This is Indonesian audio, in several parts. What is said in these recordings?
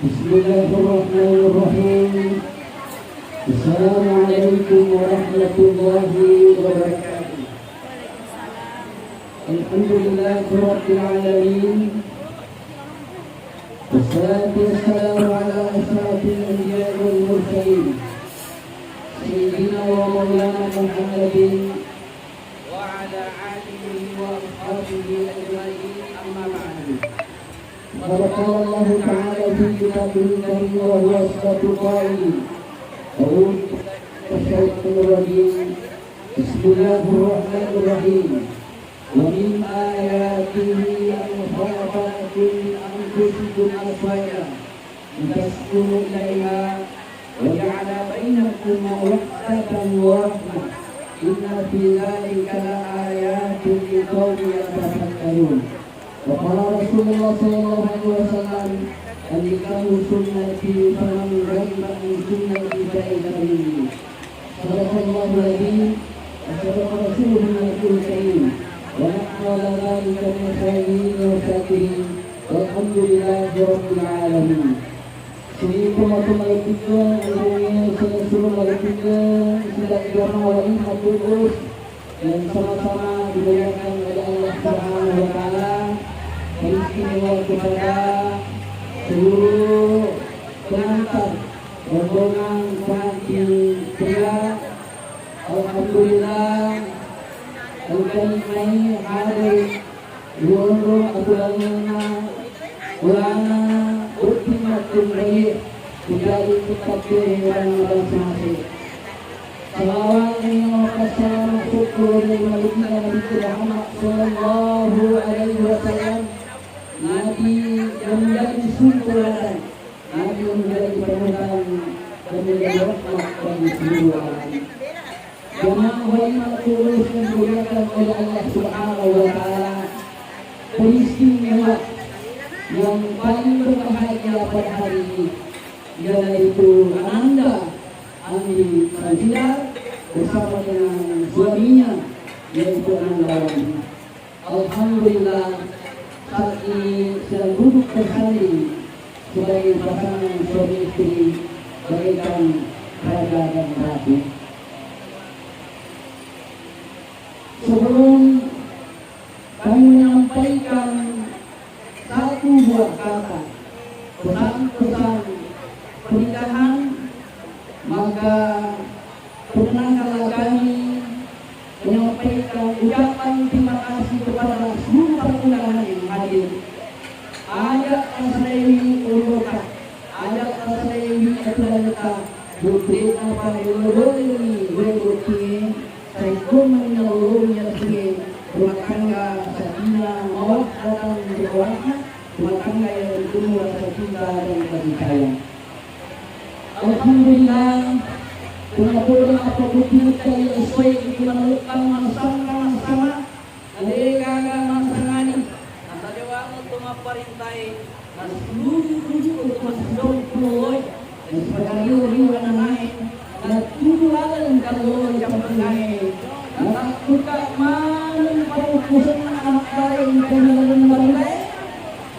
Bismillahirrahmanirrahim. Assalamualaikum warahmatullahi wabarakatuh. Alhamdulillahirabbil alamin. Wassalatu wassalamu ala asyrafil anbiya'i wal mursalin. Sayyidina wa maulana Muhammadin wa ala alihi wa ashabihi ajma'in. Amma ba'du. قال الله تعالى في كتابه الكريم وهو أصدق القائلين أعوذ بالله من الشيطان الرجيم بسم الله الرحمن الرحيم ومن آياته أن خلق لكم من أنفسكم أزواجا لتسكنوا إليها وجعل بينكم مودة ورحمة إن في ذلك لآيات لقوم يتفكرون. وقال رسول الله صلى الله عليه وسلم النكاح سنتي فمن رغب عن سنتي فليس مني. صدق الله العظيم وصدق رسوله النبي الكريم ونحن على ذلك من الشاهدين والشاكرين والحمد لله رب العالمين. Assalamualaikum warahmatullahi wabarakatuh. Sedang dirawat Abdul yang sama-sama dimuliakan oleh Allah Subhanahu wa taala. Beristimewa kepada seluruh pengantar rombongan pengantin pria. Alhamdulillah al-kalimai hadir luar abulana ulana ultimatum baik menjadi tetap kehidupan bangsa. Salawat yang kasih syukur dari Nabi Muhammad sallallahu alaihi wasallam, Nabi yang menjadi sumber, Nabi yang menjadi penuhan dan menjadi rahmat bagi seluruh alam. Jemaah wajib tulus yang dimuliakan oleh Allah Subhanahu wa taala, peristiwa yang paling berbahagia pada hari ini yaitu Anda Andi Fadila bersama dengan suaminya yaitu Ananda Wali. Alhamdulillah saat ini sedang duduk bersanding sebagai pasangan suami istri bagaikan raja dan ratu. Sebelum kami menyampaikan satu buah kata pesan-pesan pernikahan, maka perkenankanlah kami menyampaikan ucapan terima kasih kepada seluruh perundangan yang hadir. Ajak Asrewi Uroka, ajak Asrewi Atlanta, Bukit apa yang berbuki, Saikum menyalurnya sih, rumah tangga Sakina mawat datang di bawahnya, rumah tangga yang bertemu rasa cinta dan kasih sayang. Alhamdulillah, pengabulkan apa bukti kali sesuai menemukan sama-sama mereka masangani kata dewa untuk memerintah dan seluruh untuk masuk pulau dan sebagai ribuan naik dan tujuan kalau yang mengenai dan buka malam pada pusat anak lain dan mengenai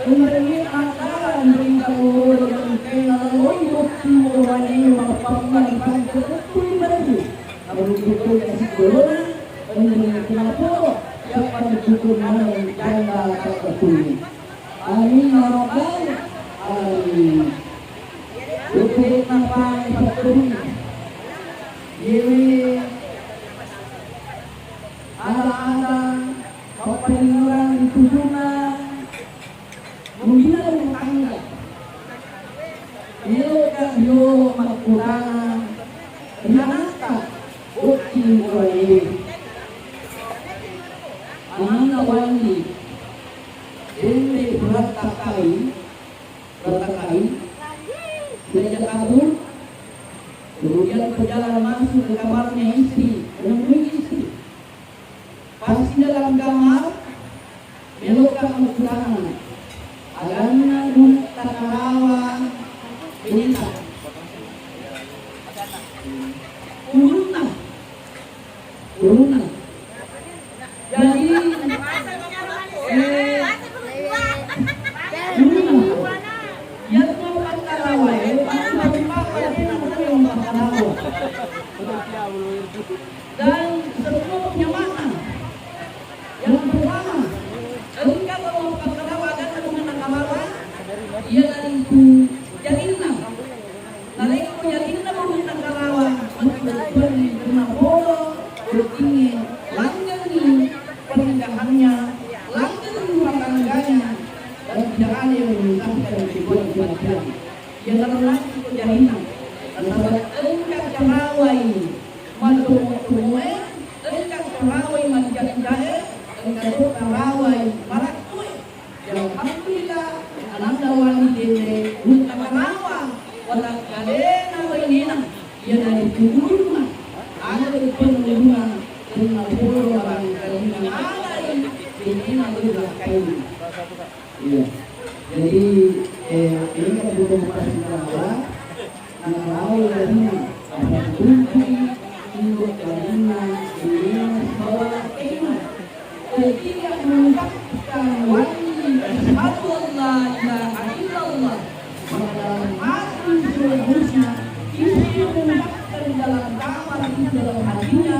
memberi antara mereka yang kenal bukti wani mapaman sampai betul baru kalau betul kasih corona mengenai kenapa siapa bersyukur mana yang janda tak betul. Amin ya rabbal alamin. Betul apa yang betul ini ada pepenuran tujuan membina rumah tangga. Yo makurang renata bukti mulai Ananda Wali ini beratakai diajak kabur, kemudian perjalanan masuk ke kamarnya istri menemui istri. Pasti dalam kamar melukkan makurang agana dulu takarawa minta Uruna. Jadi Uruna yang mengatakan berkembang dengan bola bertinggi langgeng pernikahannya langgeng rumah tangganya dan tidak ada yang menyusahkan dibuat kematian yang terlalu kejadian antara engkau cerawai madumwe engkau cerawai manjat-jat engkau cerawai marakui yang alhamdulillah ananda walidene untuk merawa walau kadena wainina yang dari turunnya ada di penelungan dengan bola orang dengan ada ini adalah kain. Iya. Jadi ini kan bukan kasih bahwa anak lawan lainnya ada kunci induk lainnya ini bahwa iman ketika mengungkapkan wajib asyhadu an la ilaha illallah maka dalam hati seharusnya dia mengungkapkan dalam kamar di dalam hatinya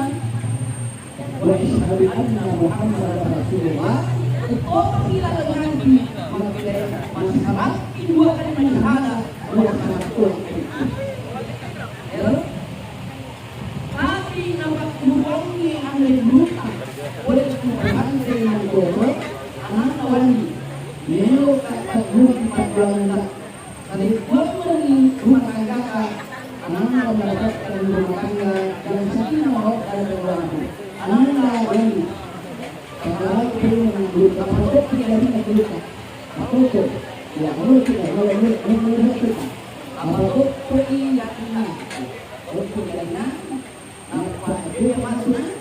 wa asyhadu anna muhammadar rasulullah apabila nanti masalah dua kalimat syahadat dua kalimat tapi nampak kurangnya ambil luka oleh Tuhan dengan doa anak wali melo kata guru pada tadi memberi rumah tangga anak mendapatkan rumah tangga dan sakinah dan keluarga anak wali kalau perlu mengumpulkan apa tidak dilakukan apa itu ya kalau tidak melakukan apa itu perintahnya kalau perintahnya apa itu maksudnya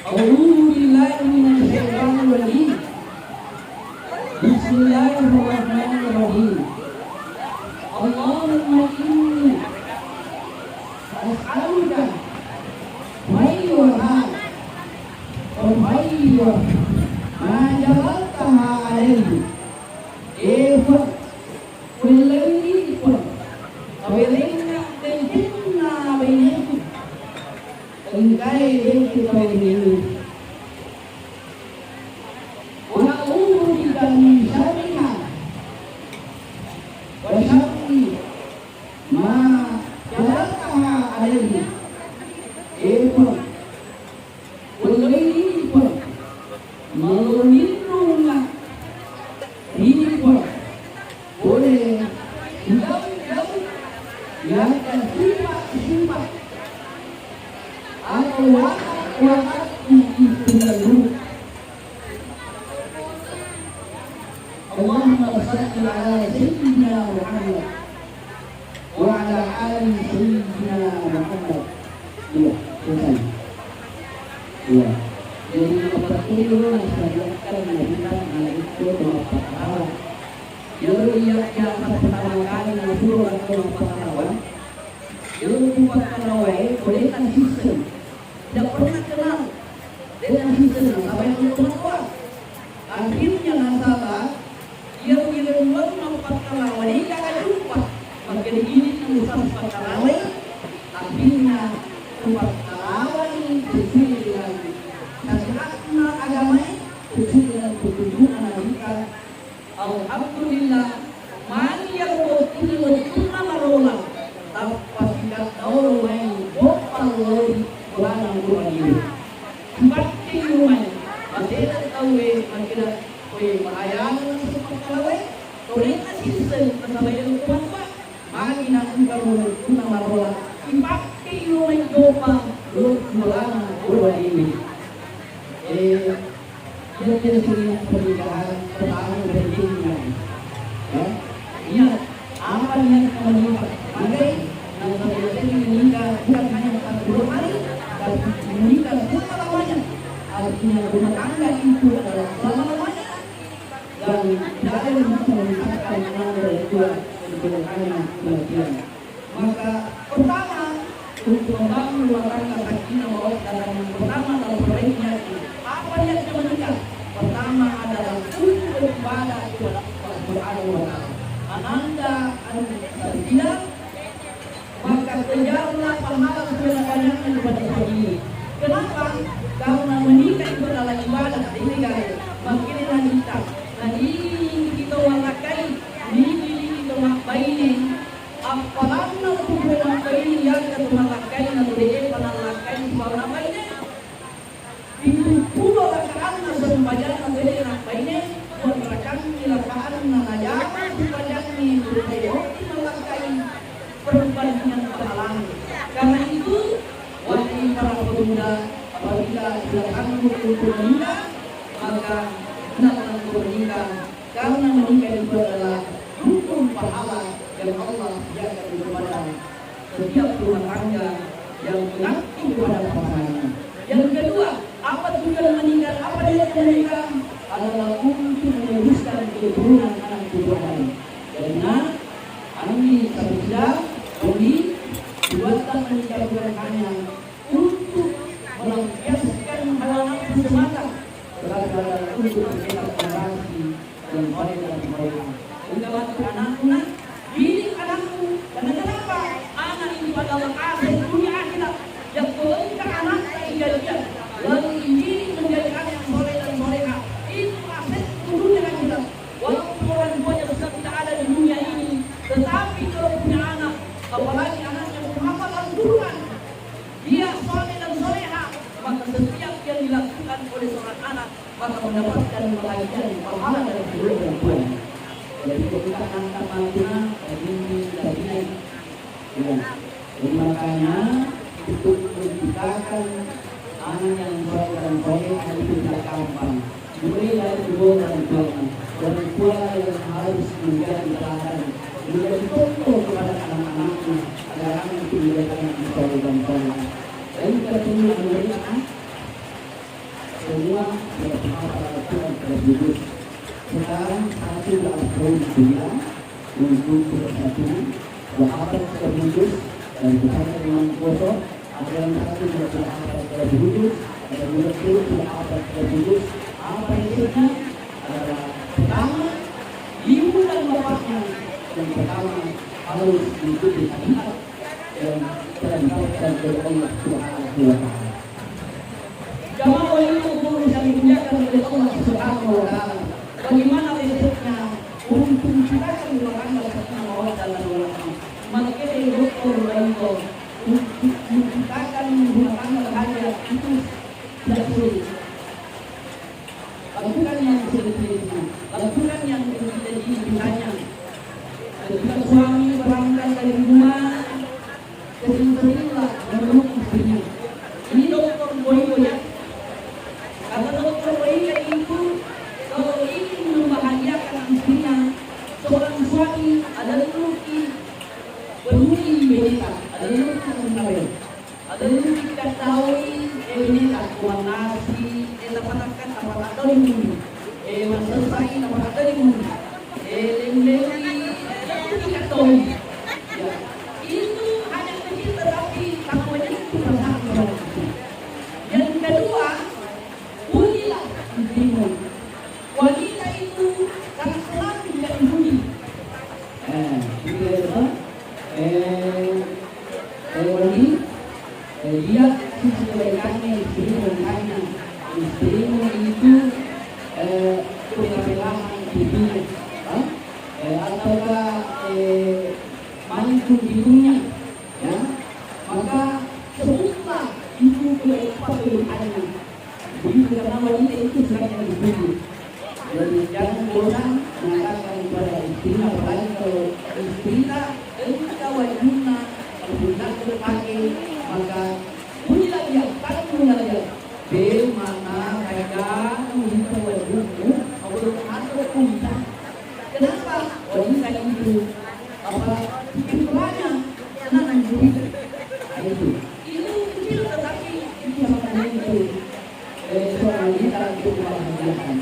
A'udzubillahi minasyaitonir rajim Bismillahirrahmanirrahim Allahumma inni as'aluka khairan وخير ما جعلتها عليه إيفا والذي يكون وبيننا تجمعنا بينكم إن كان بينهم ونعوذ بك من شرها وشر ما جعلتها عليه إيفا melindungi diri pun boleh jauh-jauh yang sifat-sifat atau watak itu lalu Allahumma salli ala sayyidina Muhammad wa ala ali sayyidina Muhammad. Iya, selesai. Iya. Jadi pertama masyarakat melakukan hal itu dengan perkara. Jadi yang pertama kali suruh atau perkara, jadi buat perawai boleh kan sistem. Tidak pernah kenal dengan sistem apa yang berkuat. Akhirnya nasabah dia bilang mau perkara ini kagak lupa. Makin ini urusan perkara akhirnya perkara ini sesuai lagi. Karena agama sesuai dengan petunjuk Nabi. Alhamdulillah, mani yang betul betul marola, tanpa tidak tahu main bopal lori orang ini. Bukti rumah, masih tahu makina kue mahayang seperti kue kasih bersama yang tua, mani nak kalau guna marola, bukti rumah bopal orang ini. Dia tidak pernikahan pertama pentingnya, ya. Ingat apa yang kamu lihat. Andai yang kamu menikah bukan hanya 40 hari, tapi menikah selama-lamanya. Artinya rumah tangga itu adalah selama-lamanya. Dan tidak ada yang bisa memisahkan anak dari tua dengan anak kematian. Maka pertama untuk membangun rumah tangga sakinah mawaddah dan yang pertama dalam proyeknya apa yang kita menikah? Pertama adalah untuk beribadah kepada Allah Subhanahu wa taala. Ananda tidak maka kejarlah pahala kebanyakan kepada ini. Kenapa? Karena menikah itu adalah ibadah. Ini guys, makinlah kita. Nah ini kita walakai, ini kita ngapain? apalagi na tubuhay ng pamilya at tumalakay na tuliin panalakay sa namay niya. Pintupulo rakaan na sa bayan na tuliin ang painis, buwan rakaan nilakaan na nayaman sa bayan ni Tuliyo, tinalakay perubahan niya panalangin. Karena itu, wahai para pemuda, apabila silakan untuk menikah, maka hendaklah menikah, karena menikah itu adalah rukun pahala yang Allah sediakan kepada setiap rumah tangga yang mengabdi kepada pasangannya. Yang kedua, apa tujuan menikah? Apa dia menikah? Adalah untuk meneruskan keturunan anak keturunan. Karena kami sabda kami buatan menikah hanya untuk melampiaskan hawa nafsu semata, tetapi untuk mencetak generasi yang baik dan mereka. Ungkapan anak-anak, didik anakmu. Karena kenapa? Anak ini adalah aset dunia akhirat. Yang kelengkap anak sehingga dia lalu dididik menjadi anak yang soleh dan soleha. Itu aset dunia akhirat. Walaupun orang tuanya besar tidak ada di dunia ini, tetapi kalau punya anak, apalagi anak yang menghafal Al-Quran, dia soleh dan soleha, maka setiap yang dilakukan oleh seorang anak maka mendapatkan kebahagiaan pahala dari kedua orang tuanya. Jadi kita angkat mantina ini dari ya. Jadi makanya untuk menciptakan anak yang soleh dan soleha itu tidak gampang. Mulai dari kedua orang tuanya, dan tua yang harus menjadi teladan, menjadi contoh kepada anak-anaknya agar anak itu menjadi anak yang soleh dan soleha. Dan kita semua memberikan semua bersama para Tuhan tersebut. Sekarang satu dalam dunia untuk bersatu, sahabat tersebut dan bersama dengan kosong. Ada yang satu juga sahabat tersebut, ada juga sahabat tersebut. Apa itu? Adalah pertama, ibu dan bapaknya. Yang pertama harus mengikuti syariat dan terlibatkan oleh Allah Subhanahu wa Ta'ala. Jamaah itu urusan dimuliakan oleh Allah Subhanahu wa Ta'ala. Bagaimana risetnya untuk menciptakan rumah tangga serta mawaddah dan warahmah. Maka kita dokter itu untuk menciptakan rumah tangga bahagia itu tidak sulit. Lakukan yang sulit-sulitnya, lakukan yang tidak ditanya. Ketika suami berangkat dari rumah, sering-seringlah memeluk istrinya. Ini dokter Boyo ya. Kata dokter Boyo itu, kalau ingin membahagiakan istrinya, seorang suami adalah penuhi benita, adalah menawar, adalah kita tahu benita, kuah nasi, tapatakan apa ada di mundi, selesai apa ada di mundi, lembeli, kita tahu. Itu hanya kecil tetapi tangannya itu sangat besar. Yang kedua, pujilah istrimu. Wanita itu sangat senang jika dipuji. Lihat sisi kebaikannya istrimu bertanya, istrimu itu kebebasan hidupnya, ataukah mantu hidupnya, ya, maka sebutlah itu kelebihannya. Begitu karena wanita itu sangat dipuji. Jadi jangan bosan mengatakan kepada istrinya, apalagi kalau istrinya ketika wajibnya kalau tidak terpakai, maka pujilah dia, katakanlah dia, bagaimana mereka wanita wajibmu, kalau atau pujilah. Kenapa wanita itu apa pikirannya senang diri itu kecil tetapi bisa itu seorang wanita untuk membahagiakan.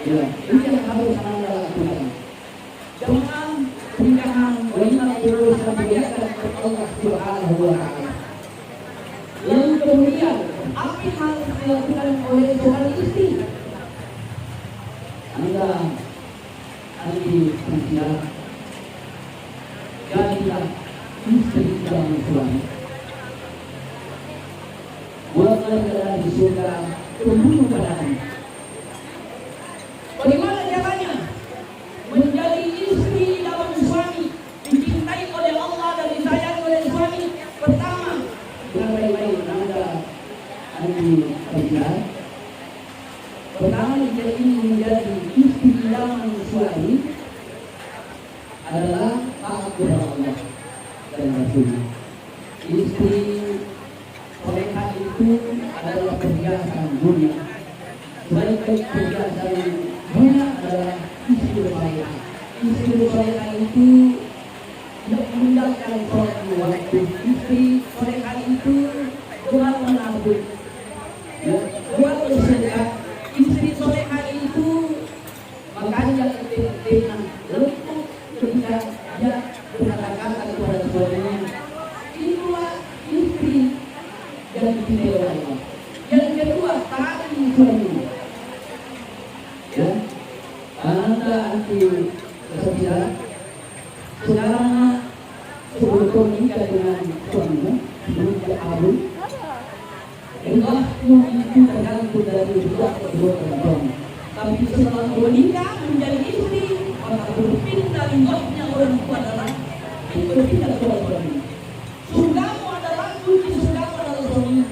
Ya, ini yang harus anda lakukan. Jangan pernikahan wanita itu membahagiakan Allah Subhanahu wa Ta'ala. Yang kemudian, apa yang harus dilakukan oleh seorang istri? Anda nanti berbicara, jadilah istri dan suami. Buatlah kalian di surga pembunuh badan. Bagaimana caranya menjadi istri dalam suami dicintai oleh dengan baik-baik Anda ahli kerja. Pertama, dia ingin menjadi istri idaman suami adalah taat kepada Allah dan Rasulnya. Istri mereka itu adalah perhiasan dunia. Sebaik-baik perhiasan dunia adalah istri mereka. Istri mereka itu tidak meninggalkan sholat dua waktu. Istri mereka itu bukan menabung, bukan bersedekah. Istri mereka itu makanya ketika luput ketika dia berkata-kata kepada suaminya, itulah istri yang dipilih oleh Allah. Yang kedua, taati suami. Ya, Anda anti kesepian. Sekarang sebelum kau menikah dengan suamimu, sebelum dia abun, engkau itu tergantung dari dua kedua perempuan. Tapi setelah kau nikah menjadi istri, maka berpindah lingkupnya orang tua adalah berpindah kepada suami. Surgamu adalah kunci surgamu adalah suami.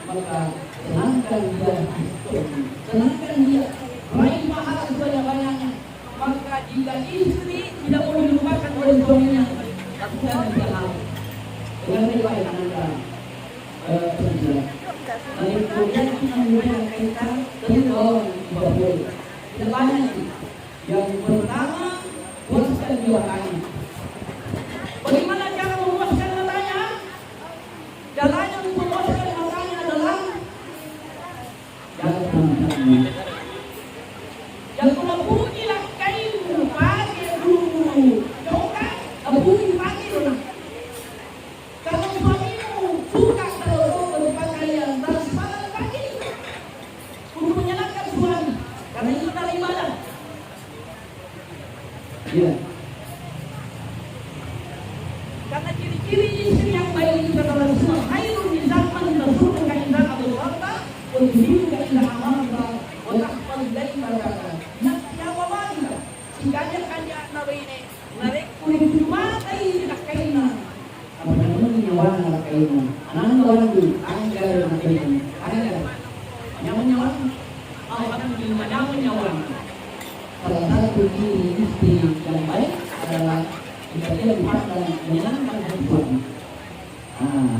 Maka senangkan dia suami, senangkan dia raih pahala sebanyak-banyaknya. Maka jika istri tidak boleh dilupakan oleh suaminya, tapi jangan dia harus dengan riwayat Anda kerja. Dan kemudian kita mulai kaitan dengan orang tidak boleh. Tidak banyak ini. Yang pertama, puaskan jiwa kami. Bagaimana cara memuaskan matanya? Jalan yang memuaskan matanya adalah jangan sama-sama. Yang kalau bunyilah kain pakai dulu coklat, bunyi pakai dulu. Kalau suamimu suka kalau berpakaian transparan pakai untuk menyenangkan suami, karena itu adalah ibadah. Iya. Karena ciri-ciri istri yang baik itu adalah semua khairun di zaman rasul kaidah Abu Bakar, untuk kaidah amanah, walaupun dari mereka. Kanya-kanya nabi ini narik kulit mata ini nak kaina. Apa namanya nyawa nak kaina? Anak orang tu anggar nak kaina. Anggar. Nyawa. Akan nyawa. Salah satu ciri istri yang baik adalah jika dia dipandang menyenangkan hati suami.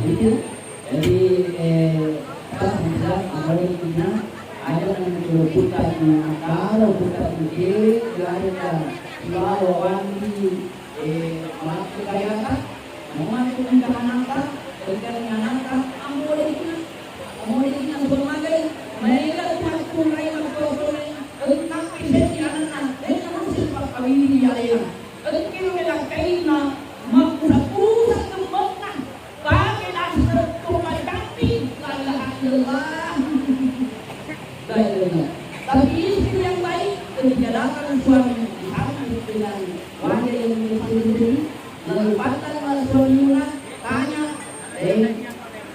Itu. Jadi kita bisa mengenalinya. Ada yang putar kalau putar kiri ada kalau wangi masuk kaya kan masuk ke anak dengan anak amoleknya berbagai mereka takut mereka berproblem tentang kisah anak dengan musim kawin dia yang kira bilang kaina makulah kembangkan pakai dasar tupai kami la ilaha illallah. Tapi istri yang baik menjalankan suami disambut dengan wajah yang bersih, lalu patah malah suaminya tanya,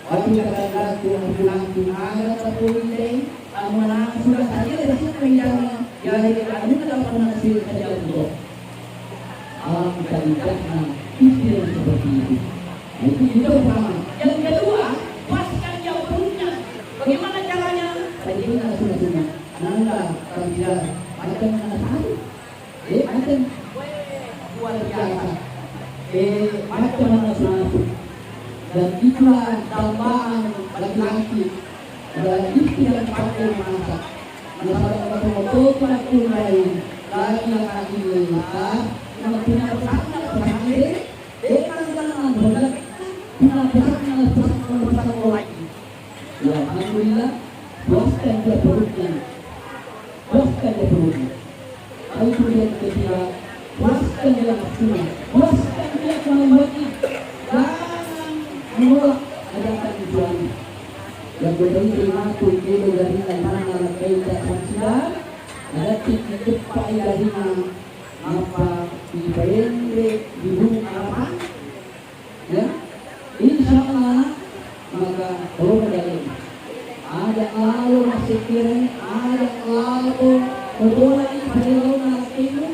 waktu kata-kata Tuhan pulang ada satu ide, mana sudah saja dari situ menjadi ya ini tidak pernah hasil saja untuk alam karena istri yang seperti itu. Itu pertama. Yang kedua, puaskan dia perutnya. Bagaimana caranya? Tadi kita sudah Nanda kerja macam mana tahu? Macam luar biasa. Macam mana suatu. Dan itulah tambahan laki-laki adalah istri yang pakai masak. Masak untuk pelaku lain. Laki-laki lelah yang punya pesanan terakhir. Jangan boleh punya pesanan lagi. Ya, alhamdulillah. Puaskan dia perutnya. Puaskan dia perutnya. Lalu kemudian ketiga, puaskan dia nafsunya. Puaskan dia kemampuannya. Jangan menolak ajakan suami. Yang berhenti makul kilo dari mana kaidah manusia. Ada titik faedahnya apa dibayangkan di bumi apa? Ya, insya Allah maka kalau dari ada lalu masih kira ada lalu berboleh pada lalu itu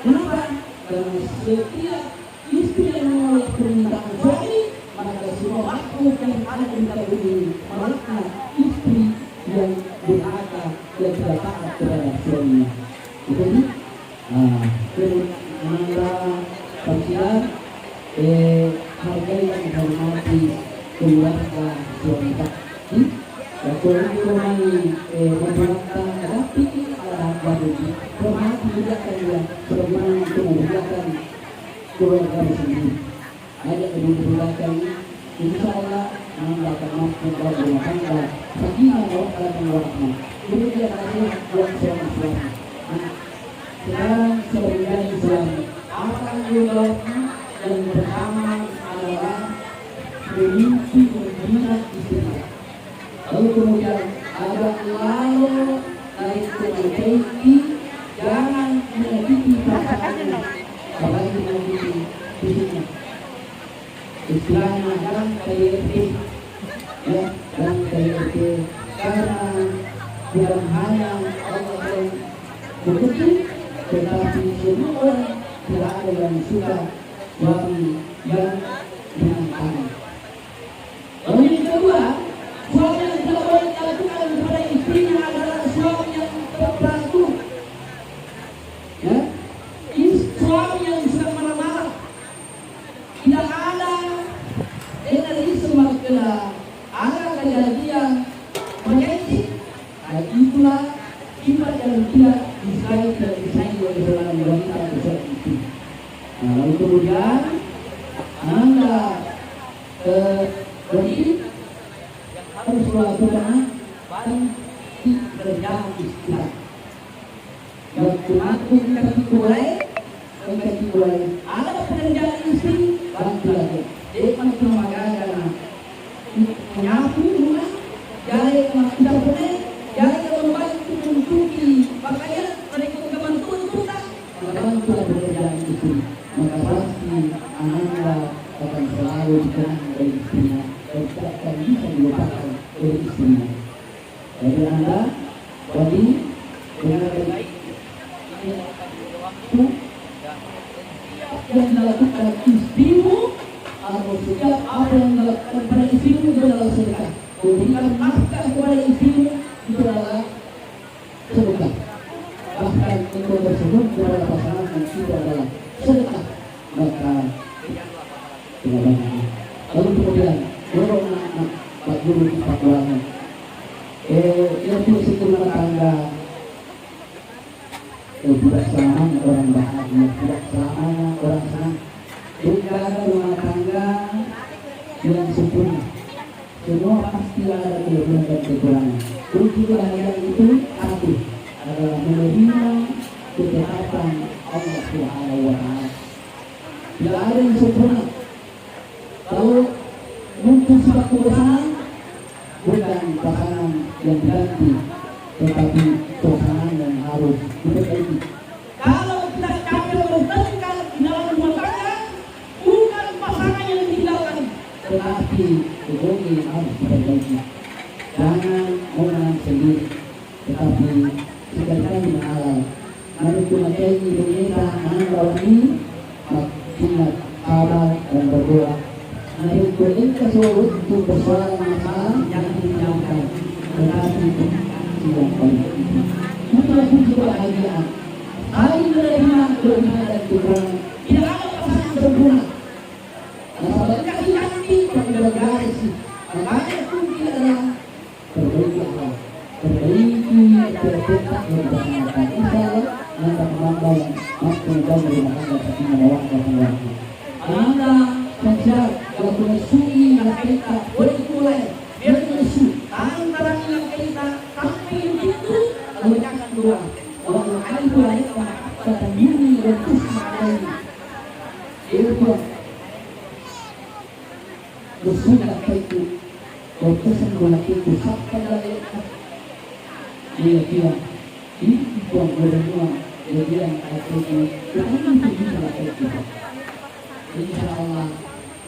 kenapa? Karena setiap istri yang menolak permintaan suami maka semua makhluk yang ada di muka bumi melaknat istri yang durhaka dan tidak taat kepada suaminya. Jadi, mengenai tafsiran hargai dan hormati keluarga suami istri. Ya, kalau memperlakukan rapi ala badugi, hormati juga dia sebagaimana itu memuliakan keluarga sendiri. Ada kemuliaan insya Allah menambahkan mampu dalam rumah tangga. Sakinah mawaddah warahmah. Kemudian ada buat suami. Sekarang sebagai Islam akan dilakukan yang pertama adalah memiliki membina istri. Lalu kemudian ada lalu dari kemudian jangan menyakiti pasangannya, apalagi menyakiti istrinya. Istilahnya dan KDRT, ya, dan KDRT karena bukan hanya Allah yang begitu, tetapi semua orang tidak ada yang suka suami yang menantang. Lalu yang kedua, suami yang tidak boleh dilakukan kepada istrinya adalah suami yang terbantu. Ya, suami yang sudah marah-marah. Tidak ada realisme kena ada kejadian mengenai. Nah, itulah sifat yang tidak disukai dan disayang oleh seorang wanita besar itu. Nah, lalu kemudian anda berdiri harus melakukan banti kerjaan istirahat. Yang kumakum kaki kulai, ada pekerjaan istri bantu lagi. Depan kemagaran, menyapu rumah, jari tidak boleh, jari membantu mencuci pakaian, mereka membantu tak, membantu pekerjaan istri. Maka pasti anda akan selalu dikenang oleh istrinya dan tidak akan bisa dilupakan oleh istrinya. Jadi anda tadi dengan baik yang dilakukan istrimu atau setiap apa yang dilakukan pada istrimu itu adalah sedekah. Memberikan nafkah kepada istrimu itu adalah sedekah. Bahkan itu tersebut kepada pasangan itu adalah sedekah. Maka lalu kemudian dorong anak 40-40 yaitu serumah tangga. Tidak selamanya orang bahagia, tidak selamanya orang senang. Tidak ada rumah tangga yang sempurna. Semua pasti ada kelebihan dan kekurangan. Kunci kebahagiaan itu satu adalah menerima ketetapan Allah Subhanahu wa Ta'ala. Tidak ada yang sempurna. Kalau muncul sifat kebosanan, bukan pasangan yang diganti, tetapi pasangan yang harus diperbaiki. Kalau kita capek bertengkar di dalam rumah tangga, bukan pasangan yang ditinggalkan, tetapi hubungan harus diperbaiki. Jangan menang sendiri, tetapi sekali-kali mengalah. Mari kita kaji berita anak ini, ingat sabar dan berdoa. Mari kita suruh untuk bersuara masalah yang ditinggalkan, tetapi tidak baik. Itulah kunci kebahagiaan. Saling menerima kelebihan dan kekurangan. Tidak ada pasangan sempurna. Nasabah kasih hati dan bergaris. Makanya kunci adalah perbaiki akal, perbaiki terdekat yang bersangkutan. Insyaallah anda menambah waktu dan rumah tangga sakinah mawaddah warahmah. Anda menjadi kalau menyusui anak kita boleh mulai biar menyusui antara anak kita sampai itu lalu jangan doa. Allah alim alaika kata diri dan tusma alaihi. Itu bersunnah itu berpesan bolak itu sampai dari dia ini bukan berdua dia bilang aku ini jangan bisa lakukan. Insyaallah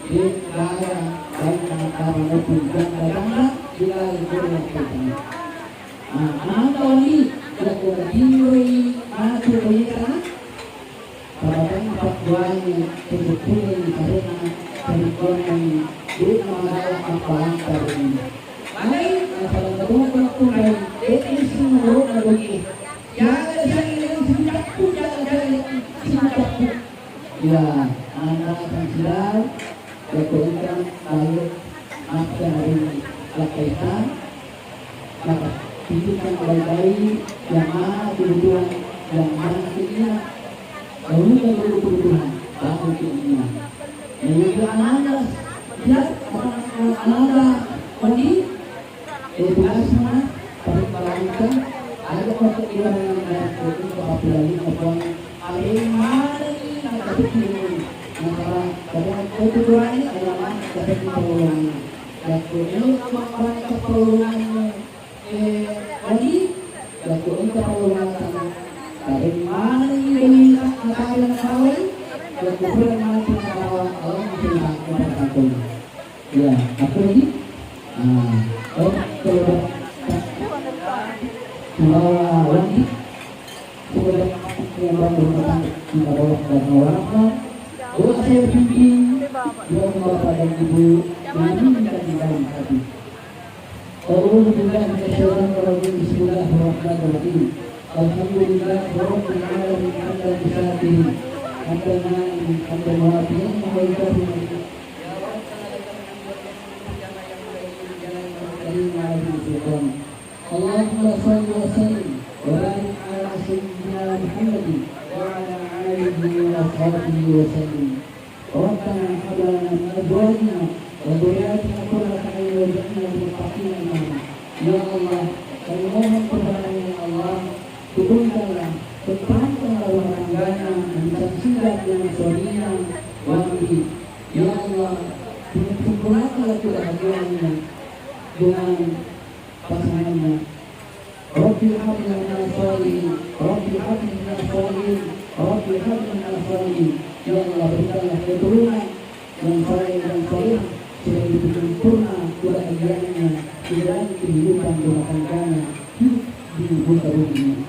dia gaya baik antara maupun janda juga lebih kita. Anda ini tidak berdiri mati bergerak. Pada tempat buahnya sebetulnya karena perempuan di mga kapalang karin. Ay, nasalang katulong tunay, is sinuro na lugi. Yaga siya ilang sinakpo, yaga siya ilang sinakpo. Ya, anak ang sila, kakulitan tayo, maka rin lakaitan, nakapilip ng balay, yang tuduhan, yang kiniyak, lalu tuduhan, bakit kiniyak. Ngayon anak, lihat anak, mandi, tugas mana, pagkakaroon ada perkiraan yang ada itu apalagi apa paling mana ini yang dapat ini antara pada kedua ini adalah dapat pertolongan dan ini orang pertolongan lagi dan ini pertolongan paling mana ini yang antara yang kawin dan kemudian mana yang Allah tidak memperhatikan ya apa lagi kalau bahwa lagi sudah yang berhubungan dengan Allah dan orang doa saya bimbing doa bapak dan ibu yang minta di dalam hati. Alhamdulillah Bismillahirrahmanirrahim. Alhamdulillah Rabbil alamin hamdan bisatihi hamdan na'imin hamdan wafiyan wa ikafiyan. Allahumma salli wa sallim wa barik ala sayyidina Muhammadin wa ala alihi wa sahbihi wa sallim. Rabbana hab lana min azwajina wa dhurriyyatina qurrata a'yun waj'alna lil muttaqina imama. Ya Allah, kami mohon kepadamu ya Allah, turunkanlah terangkanlah waranggana dan saksikan yang suaminya wangi. Ya Allah, sempurnakanlah kebahagiaannya dengan pasangannya. Rabbi habli minal sholihin, Rabbi habli minal sholihin, Rabbi habli minal sholihin. Ya Allah, berikanlah keturunan yang saleh dan saleh sehingga sempurna kebahagiaannya di dalam kehidupan rumah tangganya di muka bumi.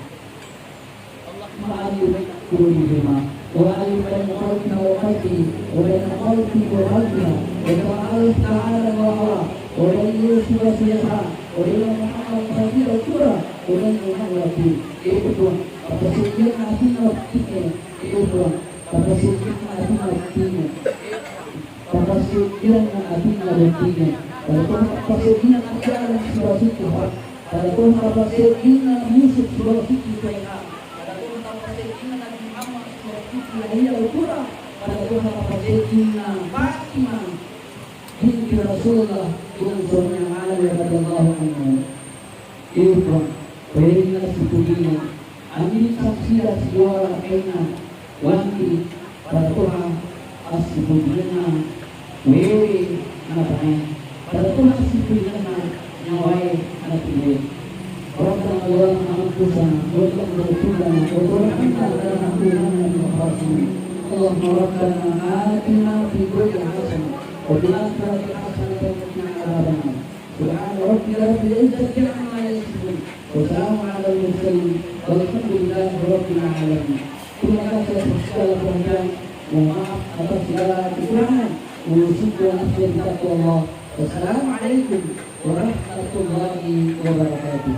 Ma'alif kulihima wa alif baina qalbina wa qalbihi wa baina qalbi wa qalbiha wa ta'alif ta'ala wa Allah wa baina Yusuf wa Siyasa Orang Muhammad Nabi Al-Qur'an Orang Muhammad Nabi itu pun pada sujud Nabi Nabi itu pun pada sujud Nabi Nabi pada sujud Nabi Nabi pada sujud Nabi Alam Surasi Tuhan pada pada sujud Nabi Yusuf Surasi Tuhan pada pada sujud Nabi Muhammad Surasi Tuhan Al-Qur'an pada pada sujud Fatimah binti Rasulullah dengan suami Ali radhiyallahu anhu. Itu perihnya sepudinya. Ambil saksi dan sebuah kena wanti pada Tuhan aspudinya. Wewe namanya pada Tuhan aspudinya nyawai anak ini. Orang Allah mahampusan, orang bertugas, orang kita dalam hubungan dengan Rasul. Allah Rabbana atina fid dunya hasanah وفي الآخرة حسنة وقنا عذاب النار سبحان ربك رب العزة عما يصفون وسلام على المرسلين والحمد لله رب العالمين. Terima kasih atas segala perhatian, mohon maaf atas segala kekurangan. Wa nasihat Allah. Wassalamualaikum warahmatullahi wabarakatuh.